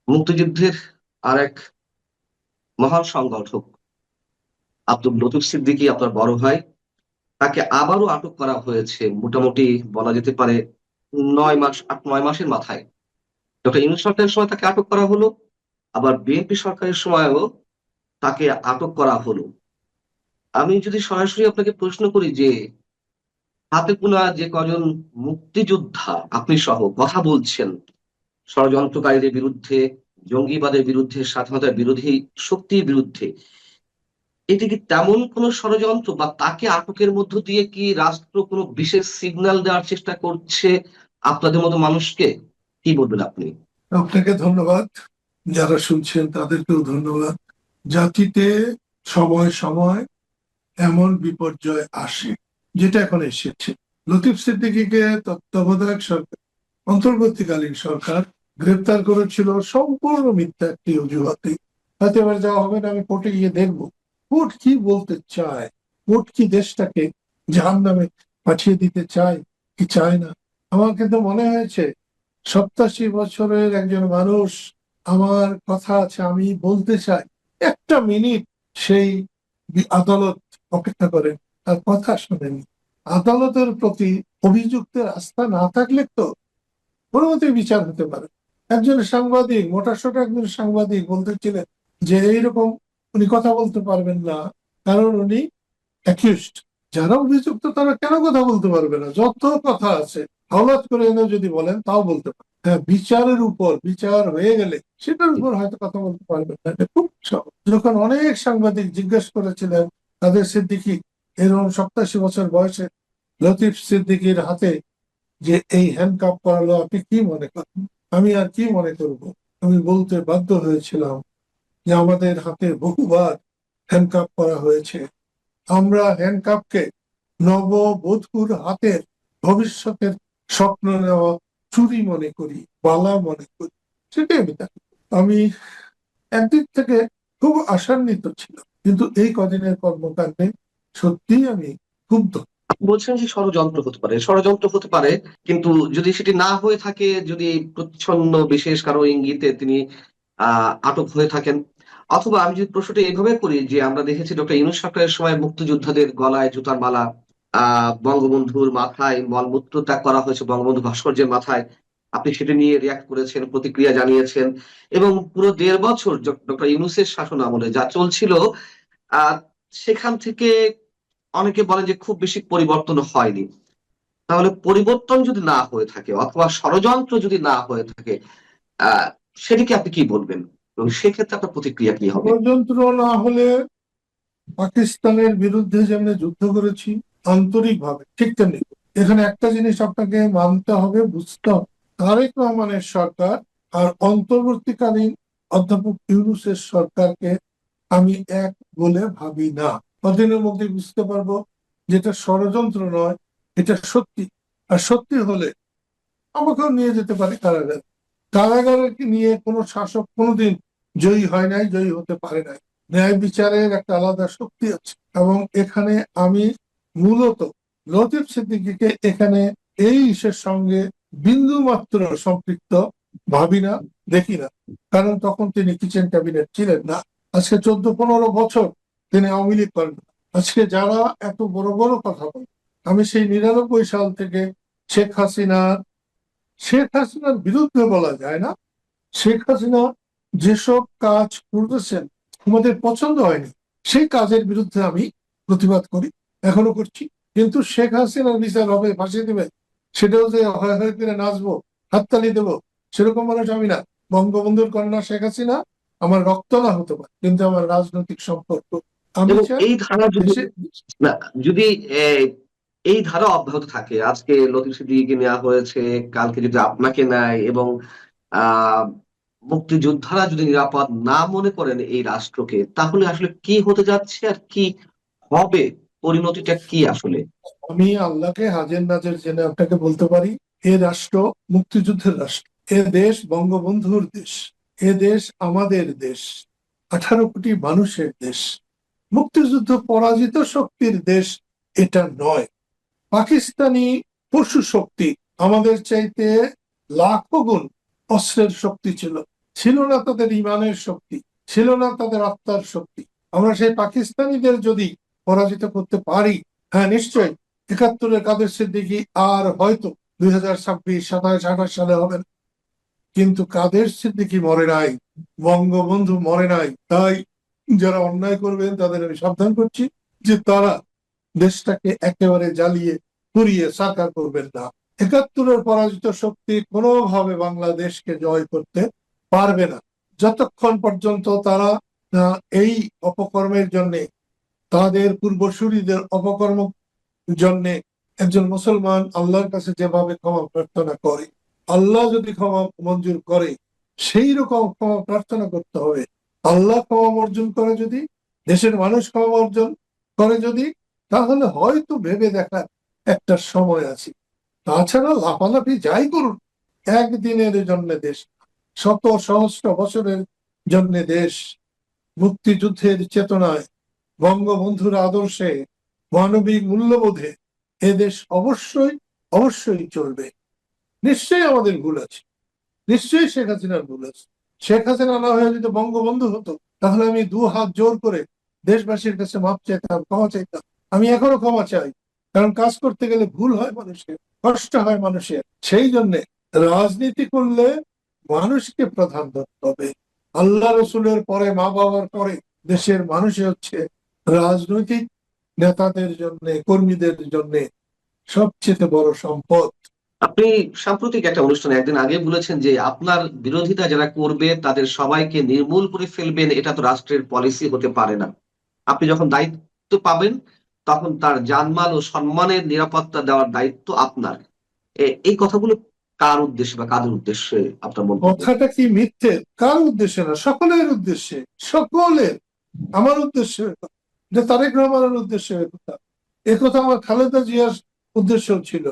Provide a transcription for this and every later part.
মুক্তিযুদ্ধের আর এক মহান সংগঠক আব্দুল লতিফ সিদ্দিকী, আপনার বড় ভাই, তাকে আবারও আটক করা হয়েছে। মোটামুটি বলা যেতে পারে 9 মাস, 8-9 মাসের মাথায় ডক্টর ইউনূস সরকারের সময় তাকে আটক করা হলো, আবার বিএনপি সরকারের সময়ও তাকে আটক করা হলো। আমি যদি সরাসরি আপনাকে প্রশ্ন করি যে হাতে গোনা যে কজন মুক্তিযোদ্ধা আপনি সহ কথা বলছেন ষড়যন্ত্রকারীদের বিরুদ্ধে, জঙ্গিবাদের বিরুদ্ধে, স্বাধীনতার বিরোধী শক্তির বিরুদ্ধে, এটি কি তেমন কোনো ষড়যন্ত্র, বা তাকে আটকের মধ্য দিয়ে কি রাষ্ট্র কোনো বিশেষ সিগন্যাল দেওয়ার চেষ্টা করছে আপনাদের মতো মানুষকে? কি বলবেন আপনি? আপনাকে ধন্যবাদ। যারা শুনছেন তাদেরকেও ধন্যবাদ। জাতিতে সময় সময় এমন বিপর্যয় আসে, যেটা এখন এসেছে। লতিফ সিদ্দিকীকে তত্ত্বাবধায়ক সরকার, অন্তর্বর্তীকালীন সরকার গ্রেপ্তার করেছিল সম্পূর্ণ মিথ্যা একটি অজুহাতে। হয়তো এবার যাওয়া হবে না, আমি কোর্টে গিয়ে দেখবো কোর্ট কি বলতে চায়। কোর্ট কি দেশটাকে জাহান্নামে পাঠিয়ে দিতে চায় কি চায় না? আমার কিন্তু মনে হয়েছে 87 বছরের একজন মানুষ, আমার কথা আছে, আমি বলতে চাই, একটা মিনিট সেই আদালত অপেক্ষা করেন, তার কথা শোনেনি। আদালতের প্রতি অভিযুক্তের আস্থা না থাকলে তো কোনো মতেই বিচার হতে পারে। একজন সাংবাদিক, মোটাসোটা একজন সাংবাদিক বলতেছিলেন যে এইরকম উনি কথা বলতে পারবেন না, কারণ উনি অ্যাকিউজড। যারা অভিযুক্ত তারা কেন কথা বলতে পারবে না? যত কথা আছে হঠাৎ করে এনে যদি বলেন তাও বলতে পারে। হ্যাঁ, বিচারের উপর, বিচার হয়ে গেলে সেটার উপর হয়তো কথা বলতে পারবেন না, এটা খুব সহজ। যখন অনেক সাংবাদিক জিজ্ঞেস করেছিলেন তাদের সিদ্দিকী, এরকম 87 বছর বয়সে লতিফ সিদ্দিকীর হাতে যে এই হ্যান্ডকাপ করালো, আপনি কি মনে করেন? আমি আর কি মনে করব? আমি বলতে বাধ্য হয়েছিলাম যে আমাদের হাতে বহুবার হ্যান্ডকাপ করা হয়েছে। আমরা হ্যান্ডকাপকে নববধূর হাতের ভবিষ্যতের স্বপ্ন নেওয়া চুরি মনে করি, বালা মনে করি। সেটাই আমি দেখি। আমি একদিক থেকে খুব আশান্বিত ছিলাম, কিন্তু এই কদিনের কর্মকাণ্ডে সত্যিই আমি ক্ষুব্ধ। বলছেন যে ষড়যন্ত্র হতে পারে, ষড়যন্ত্র হতে পারে, কিন্তু যদি সেটি না হয়ে থাকে, যদি প্রচ্ছন্ন বিশেষ কারো ইঙ্গিতে তিনি আটক হয়ে থাকেন, অথবা আমি যদি প্রশ্নটা এইভাবে করি যে আমরা দেখেছি ডক্টর ইউনূস সরকারের সময় মুক্তিযোদ্ধাদের গলায় জুতার মালা, বঙ্গবন্ধুর মাথায় মলমূত্র ত্যাগ করা হয়েছে বঙ্গবন্ধু ভাস্কর্যের মাথায়, আপনি সেটা নিয়ে রিয়াক্ট করেছেন, প্রতিক্রিয়া জানিয়েছেন, এবং পুরো 1.5 বছর ডক্টর ইউনূসের শাসন আমলে যা চলছিল, আহ সেখান থেকে অনেকে বলেন যে খুব বেশি পরিবর্তন হয়নি। তাহলে পরিবর্তন যদি না হয়ে থাকে, অথবা ষড়যন্ত্র যদি না হয়ে থাকে, আহ সেটিকে আপনি কি বলবেন, এবং সেক্ষেত্রে আপনার প্রতিক্রিয়া কি হবে? ষড়যন্ত্র না হলে পাকিস্তানের বিরুদ্ধে যেমনি যুদ্ধ করেছি আন্তরিক ভাবে, ঠিক তেমনি এখানে একটা জিনিস আপনাকে মানতে হবে, বুঝতে হবে। তারেক রহমানের সরকার আর অন্তর্বর্তীকালীন অধ্যাপক ইউনূসের সরকারকে আমি এক বলে ভাবি না। কদিনের মধ্যে বুঝতে পারবো যেটা ষড়যন্ত্র নয়, এটা সত্যি। আর সত্যি হলে আমাকেও নিয়ে যেতে পারে কারাগারে। কারাগারে নিয়ে কোনো শাসক কোনোদিন জয়ী হয় নাই, জয়ী হতে পারে নাই। ন্যায় বিচারের একটা আলাদা শক্তি আছে, এবং এখানে আমি মূলত লতিফ সিদ্দিকীকে এখানে এই ইস্যুর সঙ্গে বিন্দু মাত্র সম্পৃক্ত ভাবি না, দেখি না। কারণ তখন তিনি কিচেন ক্যাবিনেট ছিলেন না। আজকে 14-15 বছর তিনি আওয়ামী লীগ করেন। আজকে যারা এত বড় বড় কথা বলে, আমি সেই 99 সাল থেকে শেখ হাসিনার শেখ হাসিনার বিরুদ্ধে বলা যায় না। শেখ হাসিনা যেসব কাজ করতেছেন আমাদের পছন্দ হয়নি, সেই কাজের বিরুদ্ধে আমি প্রতিবাদ করি, এখনো করছি। কিন্তু শেখ হাসিনার বিচার হবে, ফাঁসি দেবে, সেটাও যে হয় হয় করে নাচবো, হাততালি দেবো, সেরকম মানুষ আমি না। বঙ্গবন্ধুর কন্যা শেখ হাসিনা আমার রক্ত না হতে পারে, কিন্তু আমার রাজনৈতিক সম্পর্ক। আমি এবং চাই এই ধারা যদি দেশে। না, যদি এই ধারা অব্যাহত থাকে, আজকে লতিফ সিদ্দিকীকে নেওয়া হয়েছে, কালকে যদি আপনাকে নেয়, এবং আহ মুক্তিযোদ্ধারা যদি নিরাপদ না মনে করেন এই রাষ্ট্রকে, তাহলে আসলে কি হতে যাচ্ছে আর কি হবে, পরিণতিটা কি আসলে? আমি আল্লাহকে হাজের নাজের জেনে আপনাকে বলতে পারি, এ রাষ্ট্র মুক্তিযুদ্ধের রাষ্ট্র। এ দেশ বঙ্গবন্ধুর দেশ। এ দেশ আমাদের দেশ, 18 কোটি মানুষের দেশ। মুক্তিযুদ্ধ পরাজিত শক্তির দেশ এটা নয়। পাকিস্তানি পশু শক্তি আমাদের চাইতে লাখো গুণ অস্ত্রের শক্তি ছিল, ছিল না তাদের ইমানের শক্তি, ছিল না তাদের আত্মার শক্তি। আমরা সেই পাকিস্তানিদের যদি পরাজিত করতে পারি, হ্যাঁ নিশ্চয়ই 71-এর কাদের সিদ্দিকী আর হয়তো 2026, 27, 28 সালে হবে না। কিন্তু কাদের সিদ্দিকী মরে নাই, বঙ্গবন্ধু মরে নাই। তাই যারা অন্যায় করবেন তাদের আমি সাবধান করছি যে তারা দেশটাকে একেবারে জ্বালিয়ে পুড়িয়ে সাকার করবেন না। 71-এর পরাজিত শক্তি কোনোভাবে বাংলাদেশকে জয় করতে পারবে না যতক্ষণ পর্যন্ত তারা এই অপকর্মের জন্য, তাদের পূর্বসূরীদের অপকর্ম জন্য একজন মুসলমান আল্লাহর কাছে যেভাবে ক্ষমা প্রার্থনা করে, আল্লাহ যদি ক্ষমা মঞ্জুর করে সেই রকম ক্ষমা প্রার্থনা করতে হবে। আল্লাহ ক্ষমা অর্জন করে যদি, দেশের মানুষ ক্ষমা অর্জন করে যদি, তাহলে হয়তো ভেবে দেখার একটা সময় আছে। তাছাড়া লাফালাফি যাই করুন, একদিনের জন্য দেশ, শত সহস্র বছরের জন্য দেশ, মুক্তিযুদ্ধের চেতনায়, বঙ্গবন্ধুর আদর্শে, মানবিক মূল্যবোধে এদেশ অবশ্যই অবশ্যই চলবে। নিশ্চয়ই আমাদের ভুল আছে, নিশ্চয়ই শেখ হাসিনার ভুল আছে। শেখ হাসিনা না হয়ে যদি বঙ্গবন্ধু হতো, তাহলে আমি দু হাত জোর করে দেশবাসীর কাছে মাপ চাইতাম, ক্ষমা চাইতাম। আমি এখনো ক্ষমা চাই, কারণ কাজ করতে গেলে ভুল হয় মানুষের, কষ্ট হয় মানুষের। সেই জন্যে রাজনীতি করলে মানুষকে প্রাধান্য দিতে হবে। আল্লাহ রসুলের পরে, মা বাবার পরে দেশের মানুষই হচ্ছে রাজনৈতিক নেতাদের জন্য, কর্মীদের জন্য সবচেয়ে বড় সম্পদ। আপনি সাম্প্রতিক একটা অনুষ্ঠানে একদিন আগে বলেছেন যে আপনার বিরোধিতা যারা করবে তাদের সবাইকে নির্মূল করে ফেলবেন, এটা তো রাষ্ট্রের পলিসি হতে পারে না। আপনি যখন দায়িত্ব পাবেন তখন তার জানমাল ও সম্মানের নিরাপত্তা দেওয়ার দায়িত্ব আপনার। এই কথাগুলো কার উদ্দেশ্যে বা কাদের উদ্দেশ্যে আপনার মন্তব্য? কথাটা কি মিথ্যে? কার উদ্দেশ্যে না, সকলের উদ্দেশ্যে, সকলের। আমার উদ্দেশ্যে যে তারেক রহমানের উদ্দেশ্যে একথা, একথা আমার খালেদা জিয়ার উদ্দেশ্য ছিল,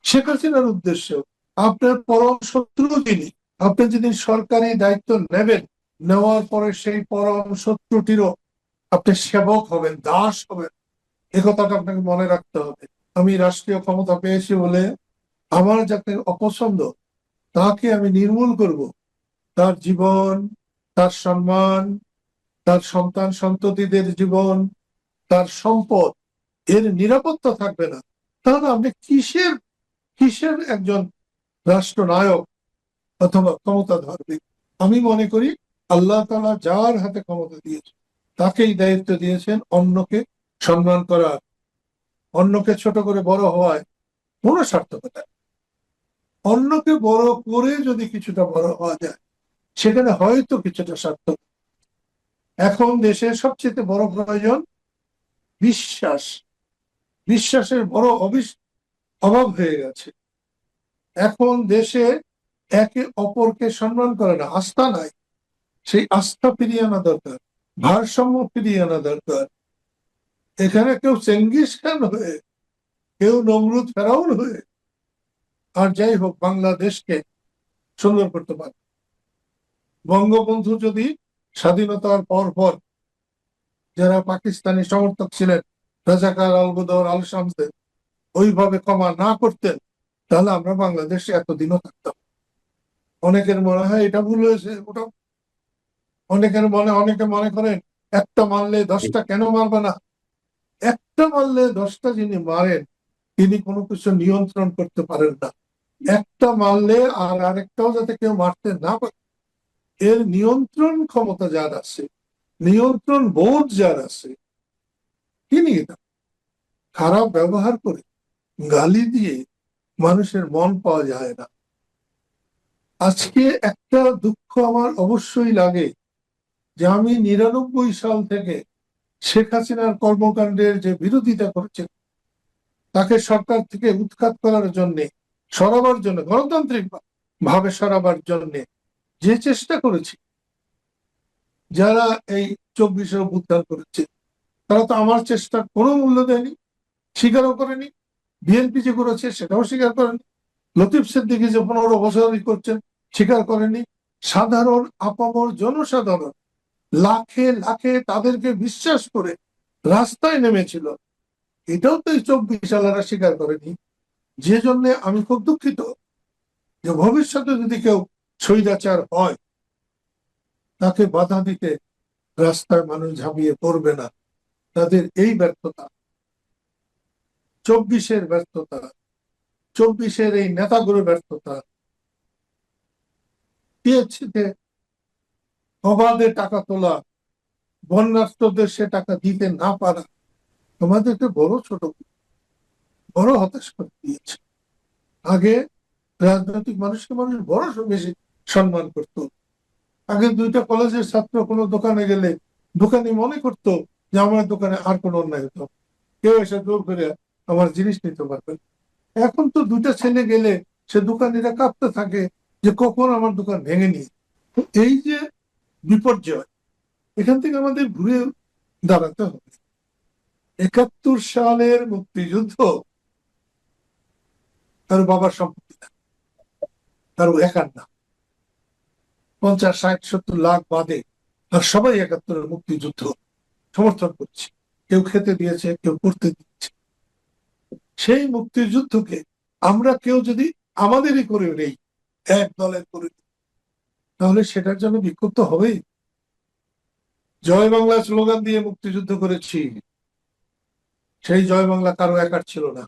শেখ হাসিনার উদ্দেশ্য। আপনার পরম শত্রু যিনি, আপনি যেদিন সরকারি দায়িত্ব নেবেন, নেওয়ার পরে সেই পরম শত্রুটিরও আপনি সেবক হবেন, দাস হবেন। এ কথাটা আপনাকে মনে রাখতে হবে। আমি রাষ্ট্রীয় ক্ষমতা পেয়েছি বলে আমার যাকে অপছন্দ তাকে আমি নির্মূল করব, তার জীবন, তার সম্মান, তার সন্তান সন্ততিদের জীবন, তার সম্পদ, এর নিরাপত্তা থাকবে না, তাহলে আপনি কিসের কিসের একজন রাষ্ট্রনায়ক অথবা ক্ষমতাধর? আমি মনে করি আল্লাহ তাআলা যার হাতে ক্ষমতা দিয়েছেন তাকেই দায়িত্ব দিয়েছেন অন্যকে সম্মান করার, অন্যকে ছোট করে বড় হওয়ায় কোনো সার্থকতা নেই। অন্যকে বড় করে যদি কিছুটা বড় হওয়া যায়, সেখানে হয়তো কিছুটা সার্থক। এখন দেশের সবচেয়ে বড় প্রয়োজন বিশ্বাস। বিশ্বাসের বড় অভাব হয়ে গেছে। এখন দেশে একে অপরকে সম্মান করে না, আস্থা নাই। সেই আস্থা ফিরিয়ে আনা দরকার, ভারসাম্য ফিরিয়ে আনা দরকার। এখানে কেউ চেঙ্গিস খান হয়ে, কেউ নমরুদ ফেরাউন হয়ে, আর যাই হোক বাংলাদেশকে সুন্দর করতে পারে। বঙ্গবন্ধু যদি স্বাধীনতার পর যারা পাকিস্তানি সমর্থক ছিলেন, রাজাকার, আলবদর, আল শামসের, ওইভাবে ক্ষমা না করতেন, তাহলে আমরা বাংলাদেশে এতদিনও থাকতাম। অনেকের মনে হয় এটা ভুল হয়েছে, ওটা অনেকে মনে করেন একটা মারলে 10টা কেন মারবে না। একটা মারলে 10টা যিনি মারেন তিনি কোনো কিছু নিয়ন্ত্রণ করতে পারেন না। একটা মারলে আর আরেকটাও যাতে কেউ মারতে না পারে, এর নিয়ন্ত্রণ ক্ষমতা যার আছে, নিয়ন্ত্রণ বোধ যার আছে, তিনি এটা খারাপ ব্যবহার করে, গালি দিয়ে মানুষের মন পাওয়া যায় না। আজকে একটা দুঃখ আমার অবশ্যই লাগে যে আমি 99 সাল থেকে শেখ হাসিনার কর্মকাণ্ডের যে বিরোধিতা করেছেন, তাকে সরকার থেকে উৎখাত করার জন্য, সরাবার জন্য, গণতান্ত্রিক ভাবে সরাবার জন্য যে চেষ্টা করেছি, যারা এই 24-এ অভ্যুত্থান করেছে, তারা তো আমার চেষ্টার কোনো মূল্য দেয়নি, স্বীকারও করেনি। বিএনপি যে করেছে সেটাও স্বীকার করেনি। লতিফ সিদ্দিকী যে 15 বছরই করছেন, স্বীকার করেনি। সাধারণ আপামর জনসাধারণ লাখে লাখে তাদেরকে বিশ্বাস করে রাস্তায় নেমেছিল, এটাও তো এই 24 সালেরা স্বীকার করেনি। যে জন্য আমি খুব দুঃখিত যে ভবিষ্যতে যদি কেউ স্বৈরাচার হয়, তাকে বাধা দিতে রাস্তায় মানুষ ঝাঁপিয়ে পড়বে না। তাদের এই ব্যর্থতা, 24-এর ব্যর্থতা, 24-এর এই নেতাগুলোর ব্যর্থতা, টিএসসিতে অবাধে টাকা তোলা, বন্যার্থদের সে টাকা দিতে না পারা তোমাদেরকে বড় ছোট, বড় হতাশ করে দিয়েছে। আগে রাজনৈতিক মানুষকে মানুষ বড় বেশি সম্মান করত। আগে দুইটা কলেজের ছাত্র কোনো দোকানে গেলে দোকানি মনে করতো যে আমার দোকানে আর কোনো অন্যায় হতো, কেউ এসে জোর করে আমার জিনিস নিতে পারবে না। এখন তো দুইটা ছেলে গেলে সে দোকানিরা কাঁপতে থাকে যে কখন আমার দোকান ভেঙে নিয়ে। এই যে বিপর্যয়, এখান থেকে আমাদের ঘুরে দাঁড়াতে হবে। 71 সালের মুক্তিযুদ্ধ তার বাবার সম্পত্তি না, তার একার না, 50, 60, 70 লাখ বাদে আর সবাই 71-এর মুক্তিযুদ্ধ সমর্থন করছে। কেউ খেতে দিয়েছে, কেউ পড়তে দিচ্ছে। সেই মুক্তিযুদ্ধকে আমরা কেউ যদি আমাদেরই করে নেই, এক দলের করে নেই, তাহলে সেটার জন্য বিক্ষুব্ধ তো হবেই। জয় বাংলা স্লোগান দিয়ে মুক্তিযুদ্ধ করেছি, সেই জয় বাংলা কারো একার ছিল না।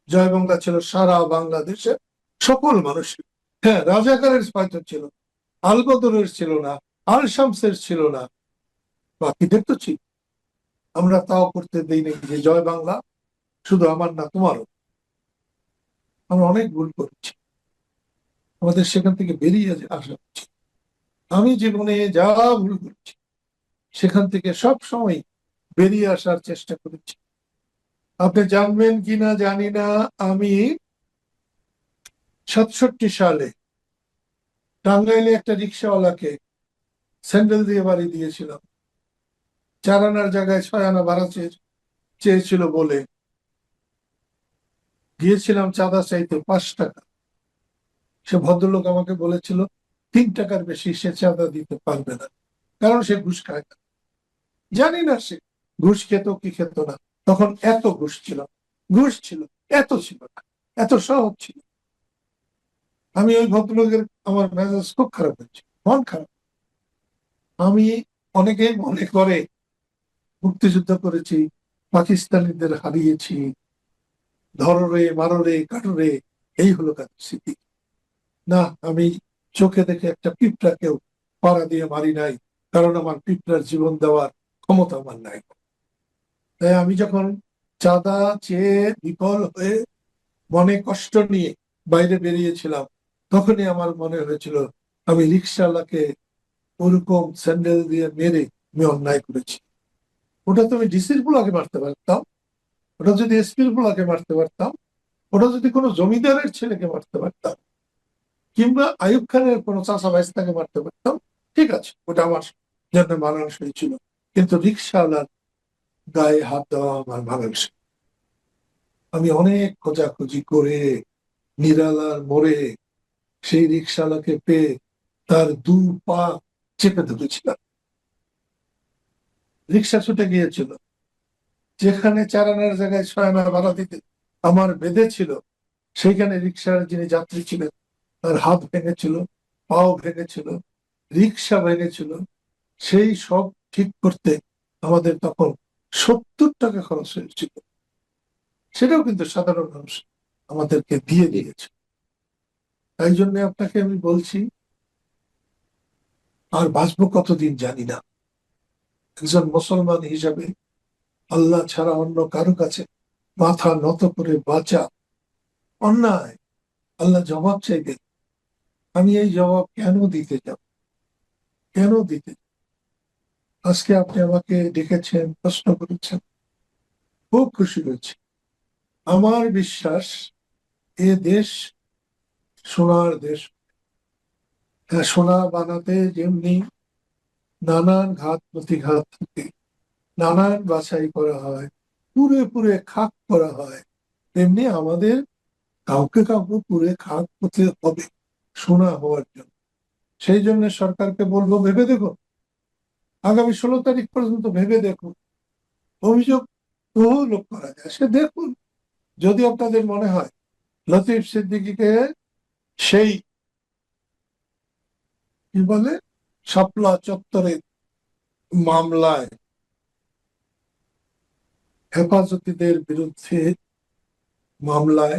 জয় বাংলা ছিল সারা বাংলাদেশের সকল মানুষের। হ্যাঁ, রাজাকারের হয়তো ছিল, আলবদরের ছিল না, আল শামসের ছিল না, বাকিদের তো ছিল। আমরা তাও করতে দিই নাকি যে জয় বাংলা শুধু আমার না, তোমারও। আমরা অনেক ভুল করেছি, আমাদের সেখান থেকে বেরিয়ে আসা উচিত। আমি জীবনে যা ভুল করেছি সেখান থেকে সব সময় বেরিয়ে আসার চেষ্টা করেছি। আপনি জানবেন কিনা জানি না, আমি 67 সালে টাঙ্গাইলে একটা রিক্সাওয়ালাকে স্যান্ডেল দিয়ে বাড়ি দিয়েছিলাম। 4 আনার জায়গায় 6 আনা ভাড়া চেয়েছিল বলে গিয়েছিলাম চাঁদা চাইতে 5 টাকা। সে ভদ্রলোক আমাকে বলেছিল 3 টাকার বেশি সে চাঁদা দিতে পারবে না, কারণ সে ঘুষ খায় না। জানি না সে ঘুষ খেত কি খেত না, তখন এত ঘুষ ছিল, ঘুষ ছিল, এত ছিল না, এত সহজ ছিল। আমি ওই ভদ্রলোকের, আমার মেজাজ খুব খারাপ হয়েছে, মন খারাপ। আমি, অনেকেই মনে করে মুক্তিযুদ্ধ করেছি, পাকিস্তানিদের হারিয়েছি, ধররে মাররে কাটরে, এই হলো কাদের স্মৃতি। না, আমি চোখে দেখে একটা পিঁপড়াকেও পাড়া দিয়ে মারি নাই, কারণ আমার পিঁপড়ার জীবন দেওয়ার ক্ষমতা আমার নাই। তাই আমি যখন চাঁদা চেয়ে বিফল হয়ে মনে কষ্ট নিয়ে বাইরে বেরিয়েছিলাম, তখনই আমার মনে হয়েছিল আমি রিক্সাওয়ালাকে ওরকম স্যান্ডেল দিয়ে মেরে আমি অন্যায় করেছি। ওটা তো আমি ডিসির বুলাকে মারতে পারতাম, ওটা যদি এসপির বুলাকে মারতে পারতাম, ওটা যদি কোনো জমিদারের ছেলেকে মারতে পারতাম, কিংবা আইয়ুব খানের কোনো চাচা ভাইস্তাকে মারতে পারতাম, ঠিক আছে, ওটা আমার জন্য মানানসই ছিল। কিন্তু রিক্সাওয়ালার গায়ে হাত দেওয়া আমার মানানসই। আমি অনেক খোঁজাখুঁজি করে নিরালার মোড়ে সেই রিক্সাওয়ালাকে পেয়ে তার 2 পা চেপে ধরেছিলাম। রিক্সা ছুটে গিয়েছিল, যেখানে 4 আনার জায়গায় 6 আনা ভাড়া দিতে আমার বেঁধেছিল, সেইখানে রিক্সার যিনি যাত্রী ছিলেন তার হাত ভেঙেছিল, পাও ভেঙেছিল, রিক্সা ভেঙেছিল। সেই সব ঠিক করতে আমাদের তখন 70 টাকা খরচ হয়েছিল। সেটাও কিন্তু সাধারণ মানুষ আমাদেরকে দিয়ে দিয়েছে। তাই জন্য আপনাকে আমি বলছি, আর বাঁচবো কতদিন জানি না। একজন মুসলমান হিসাবে আল্লাহ ছাড়া অন্য কারো কাছে মাথা নত করে বাঁচা অন্যায়। আল্লাহ জবাব চাইবে, আমি এই জবাব কেন দিতে যাব, কেন দিতে? আজকে আপনি আমাকে ডেকেছেন, প্রশ্ন করেছেন, খুব খুশি হয়েছে। আমার বিশ্বাস এ দেশ সোনার দেশ। হ্যাঁ, সোনা বানাতে যেমনি নানান ঘাত প্রতিঘাত থাকে, নানান বাছাই করা হয়, পুরে পুরে খাক করা হয়, তেমনি আমাদের কাউকে কাউকে পুরে খাক করতে হবে সোনা হওয়ার জন্য। সেই জন্য সরকারকে বলবো, ভেবে দেখো, আগামী 16 তারিখ পর্যন্ত ভেবে দেখুন। অভিযোগ বহু লোক করা যায়, সে দেখুন। যদি আপনাদের মনে হয় লতিফ সিদ্দিকীকে সেই কি বলে শাপলা চত্বরের মামলায় হেফাজতিদের বিরুদ্ধে মামলায়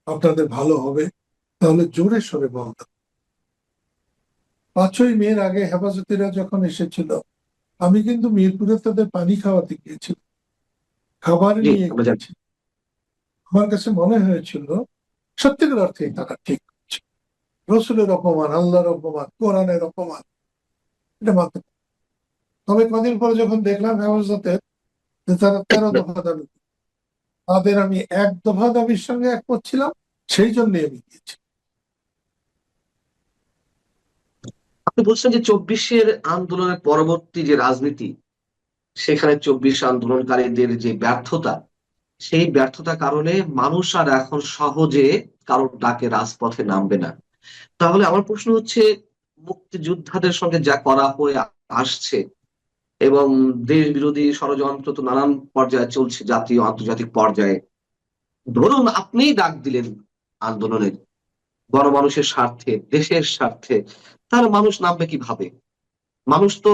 আপনাদের ভালো হবে, তাহলে জোরে সোরে বলতাম। 5ই মের আগে হেফাজতিরা যখন এসেছিল, আমি কিন্তু মিরপুরে তাদের পানি খাওয়াতে গিয়েছিলাম, খাবার জি, নিয়ে আমরা জানি। গিয়েছি। আমার কাছে মনে হয়েছিল সত্যিকার অর্থে তারা ঠিক করছে। রসুলের অপমান, আল্লাহর অপমান, কোরআনের অপমান, এটা মানতে পারি। তবে কদিন পরে যখন দেখলাম হেফাজতের যে তারা 13 দফা দাবি, তাদের আমি 1 দফা দাবির সঙ্গে একমত ছিলাম, সেই জন্যই আমি গিয়েছি। আপনি বলছেন যে 24-এর আন্দোলনের পরবর্তী যে রাজনীতি, সেখানে 24 আন্দোলনকারীদের যে ব্যর্থতা, সেই ব্যর্থতার কারণে মানুষ আর এখন সহজে কারোর ডাকে রাজপথে নামবে না। তাহলে আমার প্রশ্ন হচ্ছে, মুক্তিযোদ্ধাদের সঙ্গে যা করা হয়ে আসছে এবং দেশ বিরোধী ষড়যন্ত্র তো নানান পর্যায়ে চলছে, জাতীয় আন্তর্জাতিক পর্যায়ে। ধরুন আপনিই ডাক দিলেন আন্দোলনের, গণমানুষের স্বার্থে, দেশের স্বার্থে, তাহলে মানুষ নামবে কিভাবে? মানুষ তো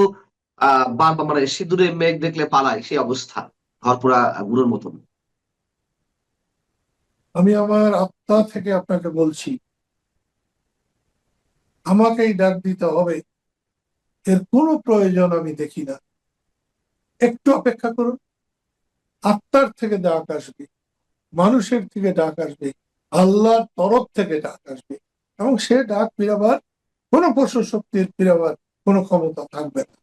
বারবার মানে সিঁদুরে মেঘ দেখলে পালায়, সেই অবস্থা, ঘরপোড়া গুড়োর মতন। আমি আমার আত্মা থেকে আপনাকে বলছি, আমাকেই ডাক দিতে হবে এর কোনো প্রয়োজন আমি দেখি না। একটু অপেক্ষা করুন, আত্মার থেকে ডাক আসবে, মানুষের থেকে ডাক আসবে, আল্লাহর তরফ থেকে ডাক আসবে, এবং সে ডাক ফিরাবার, কোনো পশু শক্তির ফিরাবার কোনো ক্ষমতা থাকবে না।